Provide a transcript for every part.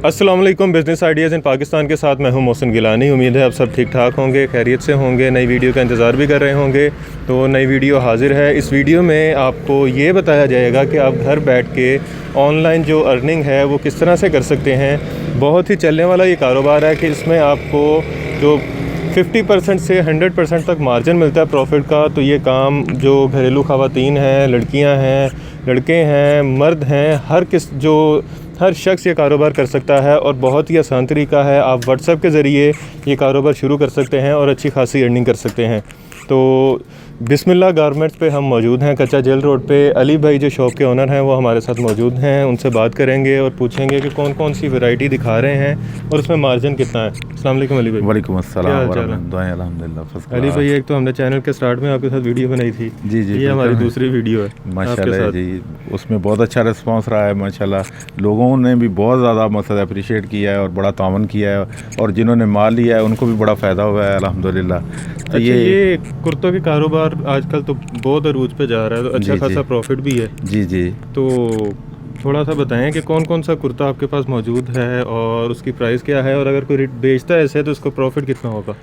अस्सलाम वालेकुम। Business ideas इन पाकिस्तान के साथ मैं हूं मोहसिन गिलानी। उम्मीद है आप सब ठीक ठाक होंगे, खैरियत से होंगे, नई वीडियो का इंतज़ार भी कर रहे होंगे। तो नई वीडियो हाज़िर है। इस वीडियो में आपको ये बताया जाएगा कि आप घर बैठ के ऑनलाइन जो अर्निंग है वो किस तरह से कर सकते हैं। बहुत ही चलने वाला ये कारोबार है कि इसमें आपको जो 50% से 100% तक मार्जिन मिलता है प्रॉफिट का। तो ये काम जो घरेलू ख़वातीन हैं, लड़कियां हैं, लड़के हैं, मर्द हैं, हर शख्स ये कारोबार कर सकता है और बहुत ही आसान तरीका है। आप व्हाट्सएप के ज़रिए ये कारोबार शुरू कर सकते हैं और अच्छी खासी अर्निंग कर सकते हैं। तो बिस्मिल्लाह गारमेंट्स पे हम मौजूद हैं, कच्चा जेल रोड पे। अली भाई जो शॉप के ओनर हैं वो हमारे साथ मौजूद हैं। उनसे बात करेंगे और पूछेंगे कि कौन कौन सी वैरायटी दिखा रहे हैं और उसमें मार्जिन कितना है। अस्सलाम वालेकुम अली भाई। वालेकुम अस्सलाम वरहमतुल्लाहि अल्हम्दुलिल्लाह। अली भाई, एक तो हमने चैनल के स्टार्ट में आपके साथ वीडियो बनाई थी। जी जी, ये हमारी दूसरी वीडियो है माशाल्लाह जी। उसमें बहुत अच्छा रिस्पांस रहा है माशाल्लाह। लोगों ने भी बहुत ज़्यादा मतलब अप्रिशिएट किया है और बड़ा तावन किया है, और जिन्होंने माल लिया है उनको भी बड़ा फ़ायदा हुआ है अल्हम्दुलिल्लाह। तो ये कुर्तों के कारोबार आजकल तो बहुत अरूज पे जा रहा है, तो अच्छा खासा प्रॉफिट भी है। जी जी, तो थोड़ा सा बताएं कि कौन कौन सा कुर्ता आपके पास मौजूद है और उसकी प्राइस क्या है, और अगर कोई बेचता है ऐसे तो उसको प्रॉफिट कितना होगा।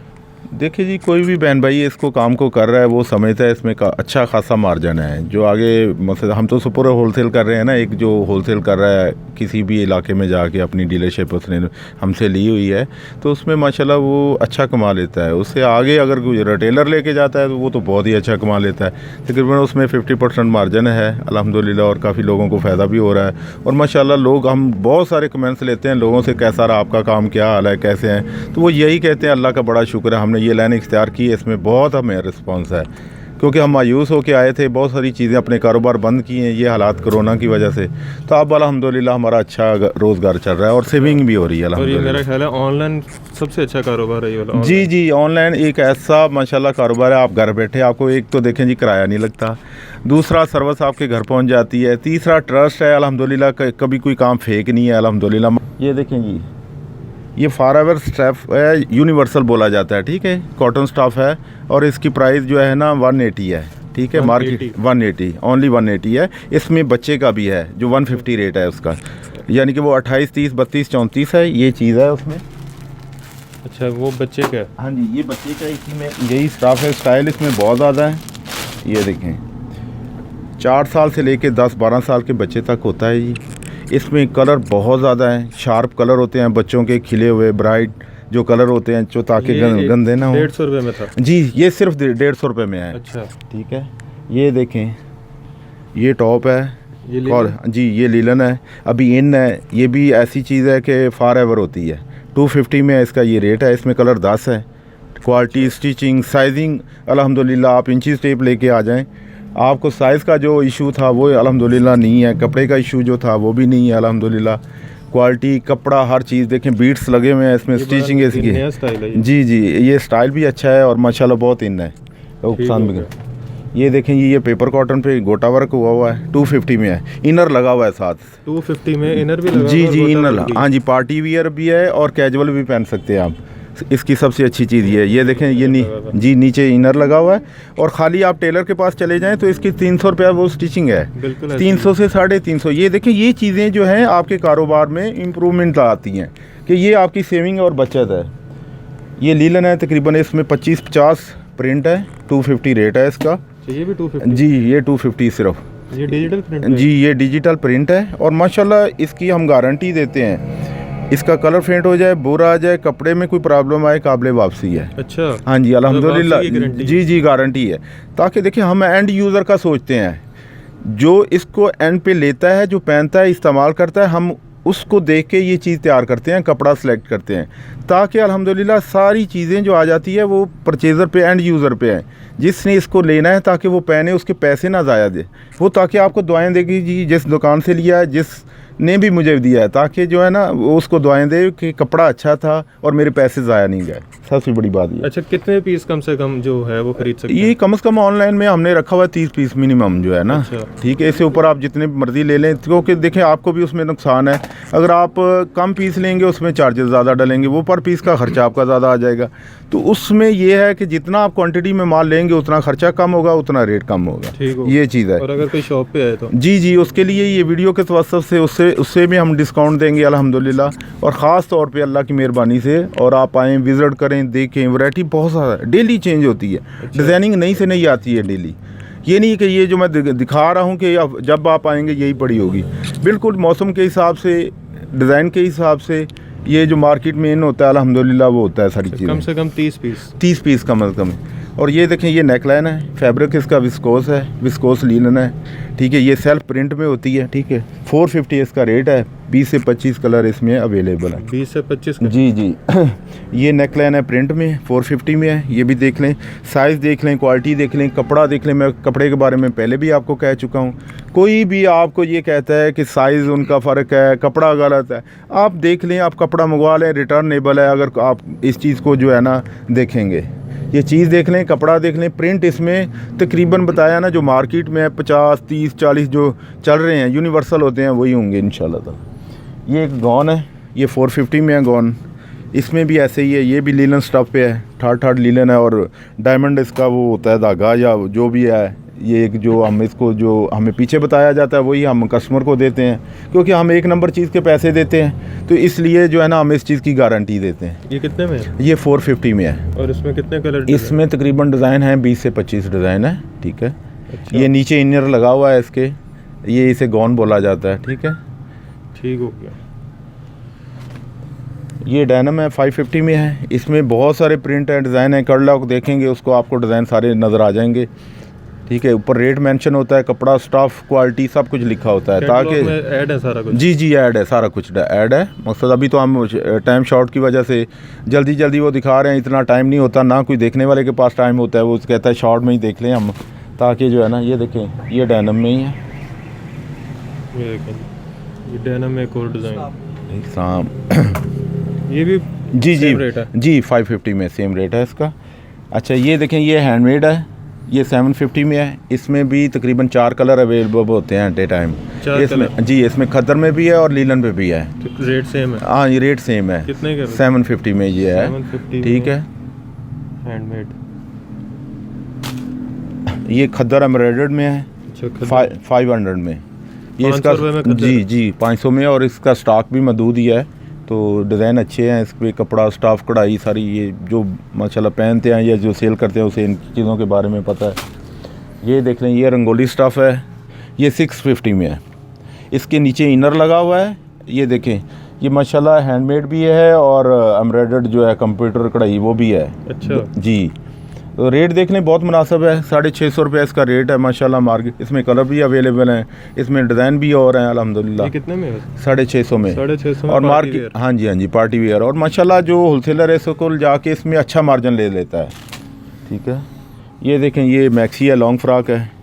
देखिए जी, कोई भी बहन भाई इसको काम को कर रहा है वो समझता है इसमें का अच्छा खासा मार्जिन है। जो आगे मतलब हम तो पूरा होलसेल कर रहे हैं ना, एक जो होलसेल कर रहा है किसी भी इलाके में जाके अपनी डीलरशिप उसने हमसे ली हुई है, तो उसमें माशाल्लाह वो अच्छा कमा लेता है। उससे आगे अगर कोई रिटेलर लेके जाता है तो वो तो बहुत ही अच्छा कमा लेता है। तकरीबन उसमें 50% मार्जिन है अल्हम्दुलिल्लाह, और काफ़ी लोगों को फ़ायदा भी हो रहा है। और माशाल्लाह लोग, हम बहुत सारे कमेंट्स लेते हैं लोगों से, कैसा रहा आपका काम, क्या हाल है, कैसे हैं, तो वो यही कहते हैं अल्लाह का बड़ा शुक्र है हमने ये लाइन इख्तियार की है, इसमें बहुत हमें रिस्पांस है। क्योंकि हम मायूस होकर आए थे, बहुत सारी चीज़ें अपने कारोबार बंद किए हैं ये हालात कोरोना की वजह से। तो अब अल्हम्दुलिल्लाह हमारा अच्छा रोज़गार चल रहा है और सेविंग भी हो रही है अल्हम्दुलिल्लाह। और ये मेरा ख्याल है ऑनलाइन सबसे अच्छा कारोबार है ये वाला। जी जी, ऑनलाइन एक ऐसा माशाल्लाह कारोबार है, आप घर बैठे आपको एक तो देखें जी किराया नहीं लगता, दूसरा सर्विस आपके घर पहुंच जाती है, तीसरा ट्रस्ट है अल्हम्दुलिल्लाह, कभी कोई काम फेक नहीं है अल्हम्दुलिल्लाह। ये देखें जी, ये फॉरएवर स्टाफ है, यूनिवर्सल बोला जाता है, ठीक है, कॉटन स्टाफ है, और इसकी प्राइस जो है ना 180 है, ठीक है, मार्केट 180, ओनली 180 है। इसमें बच्चे का भी है जो 150 रेट है उसका, यानी कि वो 28, 30, 32, 34 है, ये चीज़ है उसमें। अच्छा, वो बच्चे का? हाँ जी, ये बच्चे का, इसी में यही स्टाफ है। स्टाइल इसमें बहुत ज़्यादा है, ये देखें 4 साल से लेके 10-12 साल के बच्चे तक होता है जी। इसमें कलर बहुत ज़्यादा है, शार्प कलर होते हैं बच्चों के, खिले हुए ब्राइट जो कलर होते हैं, जो ताकि गंदे ना हो। 150 रुपये में था जी, ये सिर्फ 150 रुपये में है। अच्छा, ठीक है, ये देखें, ये टॉप है, और जी ये लीलन है, अभी इन है, ये भी ऐसी चीज़ है कि फॉर एवर होती है। 250 में इसका ये रेट है। इसमें कलर 10 है। क्वालिटी, स्टिचिंग, साइजिंग अल्हम्दुलिल्लाह आप इंचीज़ टेप लेके आ जाएं, आपको साइज़ का जो इशू था वो अल्हम्दुलिल्लाह नहीं है, कपड़े का इशू जो था वो भी नहीं है अल्हम्दुलिल्लाह। क्वालिटी, कपड़ा, हर चीज़ देखें, बीट्स लगे हुए हैं इसमें, स्टिचिंग इसकी। जी जी, ये स्टाइल भी अच्छा है और माशाल्लाह बहुत इन है, पसंद भी। ये देखें, ये पेपर कॉटन पे गोटा वर्क हुआ है, 250 में है, इनर लगा हुआ है साथ। 250 में इनर भी लगा? जी जी, इनर, हाँ जी, पार्टी वियर भी है और कैजुअल भी पहन सकते हैं आप। इसकी सबसे अच्छी चीज़ ये देखें, ये जी नीचे इनर लगा हुआ है, और ख़ाली आप टेलर के पास चले जाएं तो इसकी 300 रुपया वो स्टिचिंग है, 300 से 350। ये देखें, ये चीज़ें जो हैं आपके कारोबार में इम्प्रूवमेंट आती हैं कि ये आपकी सेविंग और बचत है। ये लीलन है, तकरीबन इसमें 25-50 प्रिंट है, 250 रेट है इसका। ये भी 250? जी, ये 250 सिर्फ। ये डिजिटल प्रिंट है? जी, ये डिजिटल प्रिंट है, और माशाल्लाह इसकी हम गारंटी देते हैं, इसका कलर फेंट हो जाए, बुरा आ जाए, कपड़े में कोई प्रॉब्लम आए, काबिल वापसी है। अच्छा, हाँ जी अल्हम्दुलिल्लाह। जी जी, गारंटी है। ताकि देखिए, हम एंड यूज़र का सोचते हैं, जो इसको एंड पे लेता है, जो पहनता है, इस्तेमाल करता है, हम उसको देख के ये चीज़ तैयार करते हैं, कपड़ा सेलेक्ट करते हैं, ताकि अल्हम्दुलिल्लाह सारी चीज़ें जो आ जाती है वो परचेज़र पे, एंड यूज़र पे है, जिसने इसको लेना है, ताकि वो पहने, उसके पैसे ना ज़ाया दे, वो ताकि आपको दुआएं देगी जी, जिस दुकान से लिया है, जिस ने भी मुझे दिया है, ताकि जो है ना वो उसको दुआएं दे कि कपड़ा अच्छा था और मेरे पैसे ज़ाया नहीं गए। सबसे बड़ी बात ये। अच्छा, कितने पीस कम से कम जो है वो खरीद सकते हैं? ये कम से कम ऑनलाइन में हमने रखा हुआ है 30 पीस मिनिमम जो है ना। अच्छा। ठीक है, इससे ऊपर आप जितने मर्जी ले लें, क्योंकि देखें आपको भी उसमें नुकसान है। अगर आप कम पीस लेंगे उसमें चार्जेस ज़्यादा डलेंगे, वो पर पीस का खर्चा आपका ज़्यादा आ जाएगा। तो उसमें ये है कि जितना आप क्वांटिटी में माल लेंगे उतना खर्चा कम होगा, उतना रेट कम होगा। ये चीज़ है। और अगर कोई शॉप पे आए तो? जी जी, उसके लिए ये वीडियो के तवज्जुह से उससे उससे भी हम डिस्काउंट देंगे अल्हम्दुलिल्लाह। और ख़ास तौर पे अल्लाह की मेहरबानी से और आप आएँ, विज़िट करें, देखें, वैरायटी बहुत सारा डेली चेंज होती है। डिज़ाइनिंग नई से नई आती है डेली। ये नहीं कि ये जो मैं दिखा रहा हूँ कि जब आप आएंगे यही पड़ी होगी। बिल्कुल मौसम के हिसाब से, डिज़ाइन के हिसाब से ये जो मार्केट में इन होता है अल्हम्दुलिल्लाह वो होता है सारी चीज़ें। कम से कम 30 पीस कम अज़ कम। और ये देखें, ये नेकलाइन है, फैब्रिक इसका विस्कोस है, विस्कोस लीलन है, ठीक है। ये सेल्फ प्रिंट में होती है, ठीक है। 450 इसका रेट है। 20 से 25 कलर इसमें अवेलेबल है। 20 से 25 जी जी। ये नेकलाइन है, प्रिंट में 450 में है। ये भी देख लें, साइज़ देख लें, क्वालिटी देख लें, कपड़ा देख लें। मैं कपड़े के बारे में पहले भी आपको कह चुका हूँ। कोई भी आपको ये कहता है कि साइज़ उनका फ़र्क है, कपड़ा गलत है, आप देख लें, आप कपड़ा मंगवा लें, रिटर्नेबल है। अगर आप इस चीज़ को जो है ना देखेंगे, ये चीज़ देख लें, कपड़ा देख लें, प्रिंट इसमें तकरीबन बताया ना जो मार्केट में 50, 30, 40 जो चल रहे हैं यूनिवर्सल होते हैं वही होंगे इंशाल्लाह ताला। ये एक गॉन है, ये 450 में है गॉन। इसमें भी ऐसे ही है, ये भी लीलन स्टफ़ पे है, ठाट लीलन है। और डायमंड इसका वो होता है धागा या जो भी है। ये एक जो हम इसको जो हमें पीछे बताया जाता है वही हम कस्टमर को देते हैं, क्योंकि हम एक नंबर चीज़ के पैसे देते हैं, तो इसलिए जो है ना हम इस चीज़ की गारंटी देते हैं। ये कितने में है? ये 450 में है। और इसमें कितने कलर? इसमें तकरीबन डिज़ाइन है 20 से 25 डिज़ाइन है, ठीक है। अच्छा। ये नीचे इनर लगा हुआ है इसके, ये इसे गॉन बोला जाता है, ठीक है। ठीक हो गया। ये डेनिम है, 550 में है। इसमें बहुत सारे प्रिंट है, डिज़ाइन है। कर्लॉक देखेंगे उसको आपको डिज़ाइन सारे नज़र आ जाएंगे, ठीक है। ऊपर रेट मेंशन होता है, कपड़ा, स्टफ़, क्वालिटी सब कुछ लिखा होता है, ताकि ऐड है सारा कुछ। जी ऐड है, सारा कुछ ऐड है। मकसद अभी तो हम टाइम शॉर्ट की वजह से जल्दी वो दिखा रहे हैं, इतना टाइम नहीं होता ना कोई देखने वाले के पास टाइम होता है। वो कहता है शॉर्ट में ही देख लें हम, ताकि जो है ना। ये देखें, ये डेनिम में ही है। ये देखें, ये डेनिम में एक और डिज़ाइन। ये भी जी रेट है? जी 550 में सेम रेट है इसका। अच्छा, ये देखें, ये हैंडमेड है, ये 750 में है। इसमें भी तकरीबन 4 कलर अवेलेबल होते हैं एट ए टाइम। इसमें जी, इसमें खद्दर में भी है और लीलन पे भी है। तो रेट सेम है? हाँ, ये रेट सेम है। कितने का? 750 में ये है, 750 ठीक है। हैंडमेड। ये खद्दर एम्ब्रॉयडर्ड में है। अच्छा, 500 में। ये इसका जी 500 में। और इसका स्टॉक भी मौजूद ही है, तो डिज़ाइन अच्छे हैं इस पर, कपड़ा, स्टाफ, कढ़ाई सारी। ये जो माशाल्लाह पहनते हैं या जो सेल करते हैं उसे इन चीज़ों के बारे में पता है। ये देख लें, ये रंगोली स्टफ़ है, ये 650 में है। इसके नीचे इनर लगा हुआ है। ये देखें, ये माशाल्लाह हैंडमेड भी है और एम्ब्रॉयडर्ड जो है कंप्यूटर कढ़ाई वो भी है। अच्छा जी। तो रेट देख लें, बहुत मुनासिब है। 650 रुपये इसका रेट है माशाल्लाह मार्केट। इसमें कलर भी अवेलेबल हैं, इसमें डिज़ाइन भी और हैं अल्हम्दुलिल्लाह। ये कितने में है? 650 में। 650 में और मार्केट, हाँ जी पार्टी वेयर। और माशाल्लाह जो होलसेलर है इसको जाके इसमें अच्छा मार्जिन ले लेता है, ठीक है। ये देखें, ये मैक्सी है, लॉन्ग फ्रॉक है।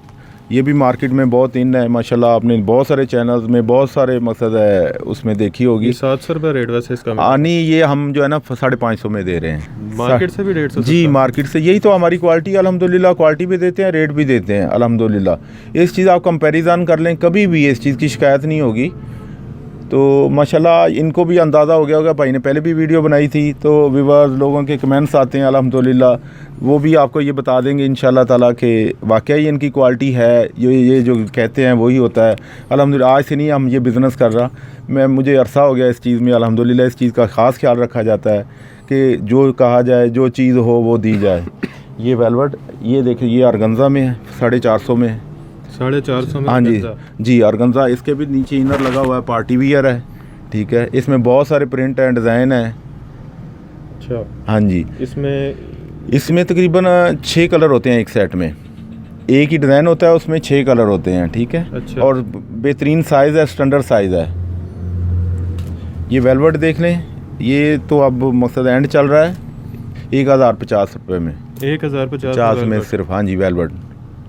ये भी मार्केट में बहुत इन है माशाल्लाह। आपने बहुत सारे चैनल्स में बहुत सारे मकसद है उसमें देखी होगी। 700 रुपये रेट वैसे इसका? नहीं, ये हम जो है ना 550 में दे रहे हैं। मार्केट से भी 150? जी, मार्केट से। यही तो हमारी क्वालिटी अल्हम्दुलिल्लाह, क्वालिटी भी देते हैं, रेट भी देते हैं अल्हम्दुलिल्लाह। इस चीज़ आप कंपैरिजन कर लें, कभी भी इस चीज़ की शिकायत नहीं होगी। तो माशाल्लाह इनको भी अंदाज़ा हो गया होगा, भाई ने पहले भी वीडियो बनाई थी, तो व्यूअर्स लोगों के कमेंट्स आते हैं अल्हम्दुलिल्लाह, वो भी आपको ये बता देंगे इंशाल्लाह ताला कि वाकई इनकी क्वालिटी है। ये जो कहते हैं वही होता है अल्हम्दुलिल्लाह। आज से नहीं हम ये बिज़नेस कर रहा, मुझे अरसा हो गया इस चीज़ में अल्हम्दुलिल्लाह। इस चीज़ का ख़ास ख्याल रखा जाता है कि जो कहा जाए, जो चीज़ हो वो दी जाए। ये वेलवेट, ये देखिए, ये ऑर्गेन्जा में है, 450 में है। 450 में? हाँ जी ऑर्गेन्जा। इसके भी नीचे इनर लगा हुआ है, पार्टी वियर है, ठीक है। इसमें बहुत सारे प्रिंट एंड डिज़ाइन है। अच्छा, हाँ जी। इसमें तकरीबन 6 कलर होते हैं एक सेट में। एक ही डिज़ाइन होता है, उसमें 6 कलर होते हैं, ठीक है। अच्छा। और बेहतरीन साइज़ है, स्टैंडर्ड साइज़ है। ये वेलवेट देख लें, ये तो अब मकसद एंड चल रहा है 1050 रुपये में। 1050 में सिर्फ, हाँ जी वेलवेट।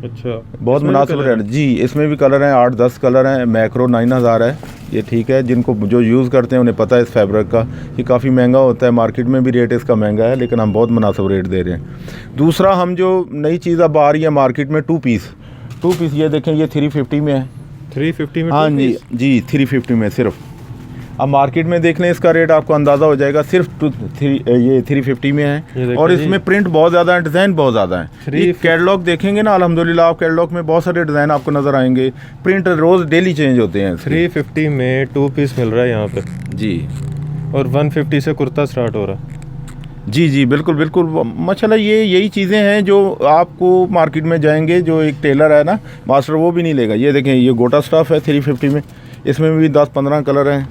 अच्छा, बहुत मुनासिब रेट जी। इसमें भी कलर हैं, 8-10 कलर हैं। मैक्रो 9000 है ये, ठीक है। जिनको जो यूज़ करते हैं उन्हें पता है इस फैब्रिक का, ये काफ़ी महंगा होता है, मार्केट में भी रेट इसका महंगा है, लेकिन हम बहुत मुनासिब रेट दे रहे हैं। दूसरा, हम जो नई चीज़ अब आ रही है मार्केट में, 2 पीस, ये देखें, ये 350 में है। 350 में? हाँ जी 350 में सिर्फ। अब मार्केट में देख लें, इसका रेट आपको अंदाज़ा हो जाएगा, सिर्फ ये 350 में है। और इसमें प्रिंट बहुत ज़्यादा है, डिज़ाइन बहुत ज़्यादा है। ये कैटलॉग देखेंगे ना, अल्हम्दुलिल्लाह आप कैटलॉग में बहुत सारे डिज़ाइन आपको नज़र आएंगे। प्रिंट रोज़ डेली चेंज होते हैं। 350 में 2 पीस मिल रहा है यहाँ पे जी, और 150 से कुर्ता स्टार्ट हो रहा है। जी जी बिल्कुल बिल्कुल माशाल्लाह। ये यही चीज़ें हैं जो आपको मार्केट में जाएंगे, जो एक टेलर है ना मास्टर, वो भी नहीं लेगा। ये देखें, ये गोटा स्टफ है 350 में, इसमें भी 10-15 कलर हैं।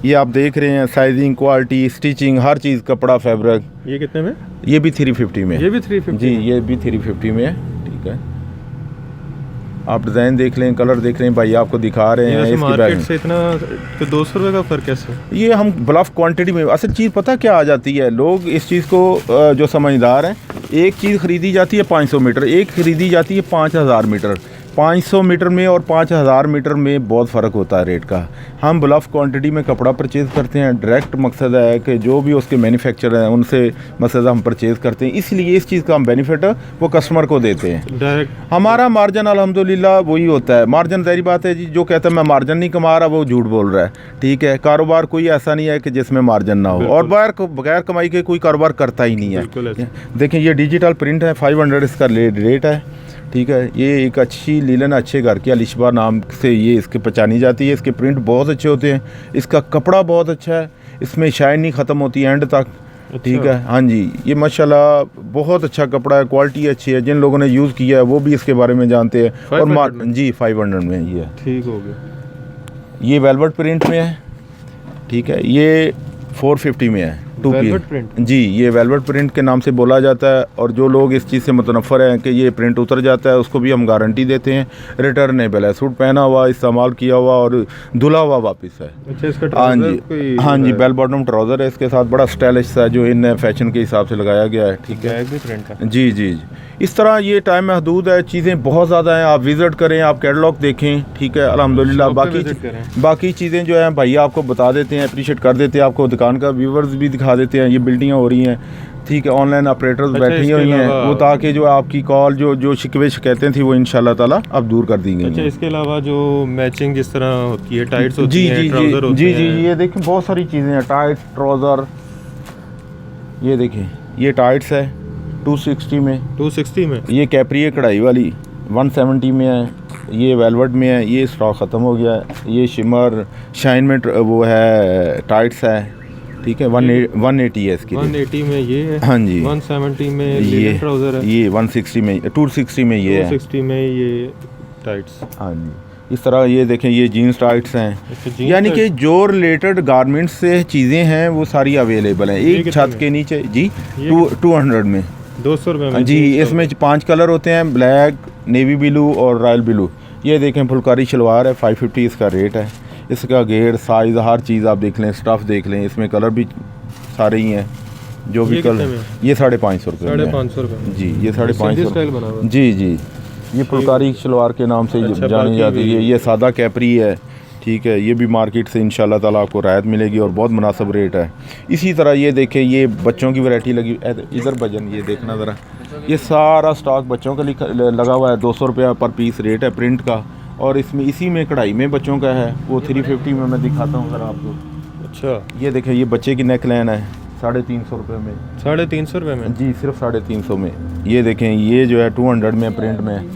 ये आप देख रहे हैं, साइजिंग, क्वालिटी, स्टिचिंग, हर चीज़, कपड़ा, फैब्रिक। ये कितने में? ये भी 350 में। ये भी 350? जी, ये भी 350 में है। ठीक है, आप डिज़ाइन देख लें, कलर देख लें, भाई आपको दिखा रहे हैं। इसकी मार्केट से इतना तो 200 रुपये का फ़र्क कैसे? ये हम ब्लफ क्वांटिटी में, असल चीज़ पता क्या आ जाती है, लोग इस चीज़ को जो समझदार हैं, एक चीज़ ख़रीदी जाती है 500 मीटर, एक ख़रीदी जाती है 5000 मीटर। 500 मीटर में और 5000 मीटर में बहुत फ़र्क होता है रेट का। हम ब्लफ क्वांटिटी में कपड़ा परचेज़ करते हैं, डायरेक्ट मकसद है कि जो भी उसके मैन्युफैक्चरर हैं उनसे मकसद हम परचेज़ करते हैं, इसलिए इस चीज़ का हम बेनिफिट वो कस्टमर को देते हैं। डायरेक्ट हमारा मार्जिन अल्हम्दुलिल्लाह वही होता है। मार्जिन ज़ाहिर बात है जी, जो कहता है मैं मार्जिन नहीं कमा रहा वो झूठ बोल रहा है। ठीक है, कारोबार कोई ऐसा नहीं है कि जिसमें मार्जिन ना हो, और बगैर कमाई के कोई कारोबार करता ही नहीं है। देखें, ये डिजिटल प्रिंट है, 500 इसका रेट है। ठीक है, ये एक अच्छी लीलन अच्छे घर की अलिशबा नाम से ये इसके पहचानी जाती है। इसके प्रिंट बहुत अच्छे होते हैं, इसका कपड़ा बहुत अच्छा है, इसमें शाइन नहीं ख़त्म होती एंड तक। ठीक है, हाँ जी, ये माशाल्लाह बहुत अच्छा कपड़ा है, क्वालिटी अच्छी है। जिन लोगों ने यूज़ किया है वो भी इसके बारे में जानते हैं। और जी 500 में ये है। ठीक हो गया। ये वेलवेट प्रिंट में है। ठीक है, ये 450 में है, 2 पीस। जी, ये वेलवेट प्रिंट के नाम से बोला जाता है। और जो लोग इस चीज़ से मुतनफ़र हैं कि ये प्रिंट उतर जाता है, उसको भी हम गारंटी देते हैं, रिटर्नेबल है। सूट पहना हुआ, इस्तेमाल किया हुआ और धुला हुआ वापस है। अच्छा, इसका हाँ जी, हाँ जी, बेल बॉटम ट्राउज़र है इसके साथ, बड़ा स्टाइलिश सा, जो इन फैशन के हिसाब से लगाया गया है। ठीक है, भी प्रिंट है। जी जी जी, इस तरह ये टाइम महदूद है, चीज़ें बहुत ज़्यादा हैं। आप विज़िट करें, आप कैटलॉग देखें। ठीक है, अल्हम्दुलिल्लाह। बाकी चीज़ें जो हैं भाई आपको बता देते हैं, अप्रिशिएट कर देते हैं, आपको दुकान का व्यूवर्स भी दिखा देते हैं। ये बिल्डिंग हो रही हैं, ठीक है, ऑनलाइन ऑपरेटर्स बैठी हुई हैं वो, ताकि जो आपकी कॉल जो शिकवे शिकायतें थी वो इंशाल्लाह ताला अब दूर कर दी गई। अच्छा, इसके अलावा जो मैचिंग जिस तरह होती है, टाइट्स होती हैं, ट्राउज़र होते हैं। जी जी, ये देखें बहुत सारी चीज़ें हैं, टाइट्स, ट्राउज़र। ये देखें, ये टाइट्स है 260 में। 260 में ये कैप्री है कढ़ाई वाली, 170 में है। ये वेलवेट में है, ये स्टॉक ख़त्म हो गया है। ये शिमर शाइन में वो है, टाइट्स है। ठीक है, 180 है इसकी। 180 में ये है। हाँ जी, 170 में ये ट्राउज़र है। ये 160 में, 260 में ये है। 260 में ये टाइट्स। हाँ जी, इस तरह ये देखें, ये जीन्स टाइट्स हैं। यानी कि जो रिलेटेड गारमेंट्स से चीज़ें हैं वो सारी अवेलेबल हैं एक छत के नीचे। जी 200 में, 200 रुपये में। जी, इसमें 5 कलर होते हैं, ब्लैक, नेवी ब्लू और रॉयल ब्लू। ये देखें, फुलकारी शलवार है, 550 इसका रेट है। इसका घेर, साइज़, हर चीज़ आप देख लें, स्टफ़ देख लें, इसमें कलर भी सारे ही हैं जो भी कलर। ये 550 रुपये। 550 रुपये जी, ये 550। जी जी, ये फुलकारी शलवार के नाम से जानी जाती है। ये सादा कैपरी है। ठीक है, ये भी मार्केट से इंशाल्लाह ताला आपको राहत मिलेगी और बहुत मुनासिब रेट है। इसी तरह ये देखें, ये बच्चों की वैरायटी लगी इधर भजन, ये देखना ज़रा, ये सारा स्टॉक बच्चों का लगा हुआ है। 200 रुपया पर पीस रेट है प्रिंट का। और इसमें इसी में कढ़ाई में बच्चों का है, वो 350 में मैं दिखाता हूँ ज़रा आपको। अच्छा, ये देखें, ये बच्चे की नेक लाइन है 350 रुपये में। 350 रुपये में? जी, सिर्फ 350 में। ये देखें, ये जो है 200 में प्रिंट में,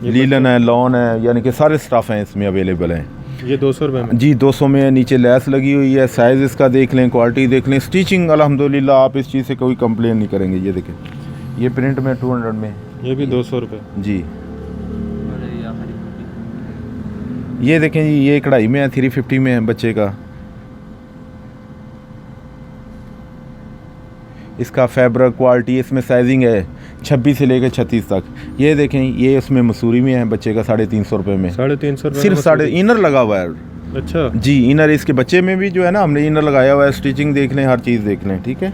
लीलन है, लॉन है, यानी कि सारे स्टफ़ हैं इसमें अवेलेबल हैं। ये 200 रुपये में? जी, 200 में। नीचे लेस लगी हुई है, साइज़ इसका देख लें, क्वालिटी देख लें, स्टिचिंग अल्हम्दुलिल्लाह आप इस चीज़ से कोई कंप्लेन नहीं करेंगे। ये देखें, ये प्रिंट में 200 में, ये भी 200 रुपये। जी, ये देखें जी, ये कढ़ाई में है, 350 में है बच्चे का। इसका फैब्रिक, क्वालिटी, इसमें साइजिंग है 26 से लेकर 36 तक। ये देखें, ये उसमें मसूरी में है बच्चे का 350 रुपये में। 350 रुपये सिर्फ इनर लगा हुआ है। अच्छा जी, इनर इसके बच्चे में भी जो है ना, हमने इनर लगाया हुआ है। स्टिचिंग देख लें, हर चीज़ देख लें। ठीक है,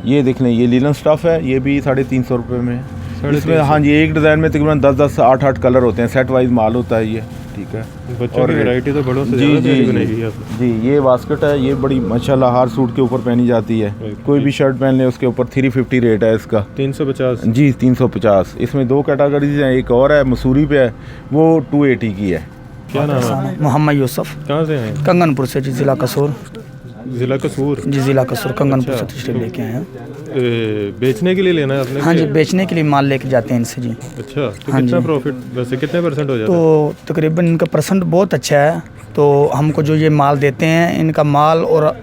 ये देख लें, ये लीलन स्टफ़ है, ये भी 350 रुपये में। इसमें हाँ जी, एक डिज़ाइन में तकरीबन 10-10 8-8 कलर होते हैं, सेट वाइज माल होता है ये। ठीक है, बच्चों की वैरायटी तो बड़ों से जी जी जी, ये बास्केट है, ये बड़ी माशाल्लाह हर सूट के ऊपर पहनी जाती है। कोई भी शर्ट पहन ले उसके ऊपर 350 रेट है इसका। 350? जी, 350। इसमें 2 कैटेगरीज हैं, एक और है मसूरी पे है, वो 280 की है। क्या नाम है? मोहम्मद यूसुफ, कहाँ से हैं? कंगनपुर से जी, ज़िला कसूर ज़िला कसूर। जी, ज़िला कसूर कंगनपुर अच्छा। से तशरीफ लेके आए हैं। बेचने के लिए लेना है आपने? हाँ जी, कि- बेचने के लिए माल लेके जाते हैं इनसे जी। अच्छा, तो हाँ कितना जी। प्रॉफिट वैसे कितने परसेंट हो जाता है? तो तकरीबन इनका परसेंट बहुत अच्छा है। तो हमको जो ये माल देते हैं, इनका माल, और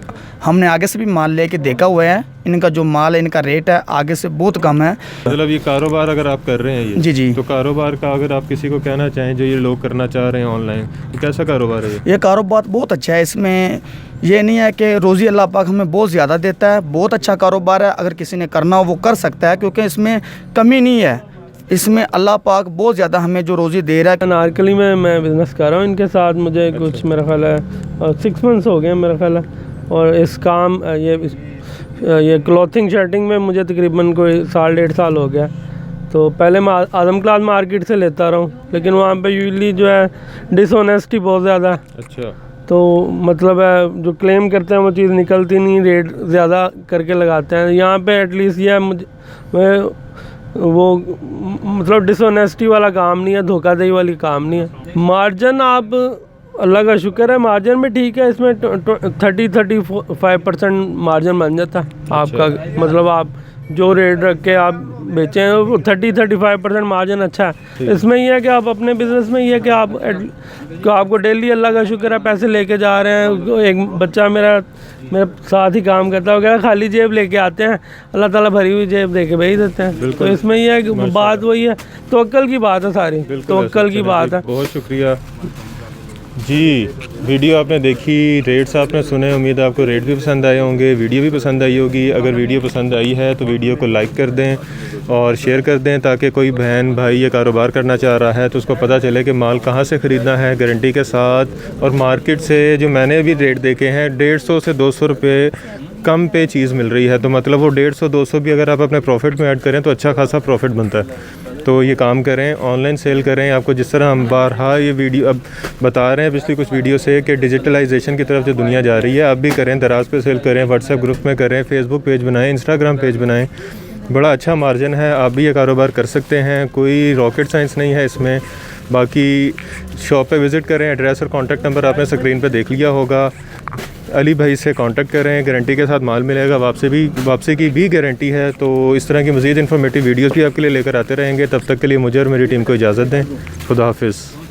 हमने आगे से भी माल लेके देखा हुआ है, इनका जो माल है, इनका रेट है आगे से बहुत कम है। मतलब ये कारोबार अगर आप कर रहे हैं ये, जी जी। तो कारोबार का अगर आप किसी को कहना चाहें जो ये लोग करना चाह रहे हैं ऑनलाइन, तो कैसा कारोबार है ये? ये कारोबार बहुत अच्छा है। इसमें ये नहीं है कि रोज़ी अल्लाह पाक हमें बहुत ज़्यादा देता है। बहुत अच्छा कारोबार है, अगर किसी ने करना हो वो कर सकता है, क्योंकि इसमें कमी नहीं है। इसमें अल्लाह पाक बहुत ज़्यादा हमें जो रोज़ी दे रहा है। अनारकली में मैं बिज़नेस कर रहा हूँ इनके साथ। मुझे कुछ मेरा ख्याल है 6 मंथ्स हो गए मेरा ख्याल है। और इस काम ये क्लॉथिंग शर्टिंग में मुझे तकरीबन कोई 1.5 साल हो गया। तो पहले मैं आजमगढ़ मार्केट से लेता रहा हूँ, लेकिन वहाँ पे यूजली जो है डिसऑनेस्टी बहुत ज़्यादा है। अच्छा, तो मतलब है जो क्लेम करते हैं वो चीज़ निकलती नहीं, रेट ज़्यादा करके लगाते हैं। यहाँ पे एटलीस्ट ये है मैं वो मतलब डिसऑनेस्टी वाला काम नहीं है, धोखाधड़ी वाली काम नहीं है। मार्जिन आप अल्लाह का शुक्र है, मार्जिन भी ठीक है। इसमें 30-35% मार्जिन बन जाता है आपका। मतलब आप जो रेट रख के आप बेचें वो 30-35% मार्जिन अच्छा है। इसमें यह है कि आप अपने बिज़नेस में ये है कि आपको डेली अल्लाह का शुक्र है पैसे लेके जा रहे हैं। एक बच्चा मेरे साथ ही काम करता है, वगैरह खाली जेब लेके आते हैं, अल्लाह ताला भरी हुई जेब दे के भेज देते हैं। तो इसमें यह है कि बात वही है, तवक्कल की बात है सारी, तवक्कल की बात है। बहुत शुक्रिया जी। वीडियो आपने देखी, रेट्स आपने सुने, उम्मीद है आपको रेट भी पसंद आए होंगे, वीडियो भी पसंद आई होगी। अगर वीडियो पसंद आई है तो वीडियो को लाइक कर दें और शेयर कर दें, ताकि कोई बहन भाई ये कारोबार करना चाह रहा है तो उसको पता चले कि माल कहाँ से ख़रीदना है गारंटी के साथ। और मार्केट से जो मैंने भी रेट देखे हैं 150 से 200 रुपये कम पे चीज़ मिल रही है। तो मतलब वो 150-200 भी अगर आप अपने प्रॉफिट में ऐड करें तो अच्छा खासा प्रॉफिट बनता है। तो ये काम करें, ऑनलाइन सेल करें। आपको जिस तरह हम बारहा ये वीडियो अब बता रहे हैं पिछली कुछ वीडियो से कि डिजिटलाइजेशन की तरफ जो दुनिया जा रही है, आप भी करें, दराज पे सेल करें, व्हाट्सएप ग्रुप में करें, फेसबुक पेज बनाएं, इंस्टाग्राम पेज बनाएं। बड़ा अच्छा मार्जिन है, आप भी ये कारोबार कर सकते हैं, कोई रॉकेट साइंस नहीं है इसमें। बाकी शॉप पे विज़िट करें, एड्रेस और कॉन्टैक्ट नंबर आपने स्क्रीन पे देख लिया होगा। अली भाई से कांटेक्ट करें, गारंटी के साथ माल मिलेगा, वापसी की भी गारंटी है। तो इस तरह की मज़ीद इन्फॉर्मेटिव वीडियोस भी आपके लिए लेकर आते रहेंगे। तब तक के लिए मुझे और मेरी टीम को इजाज़त दें। खुदा हाफिज़।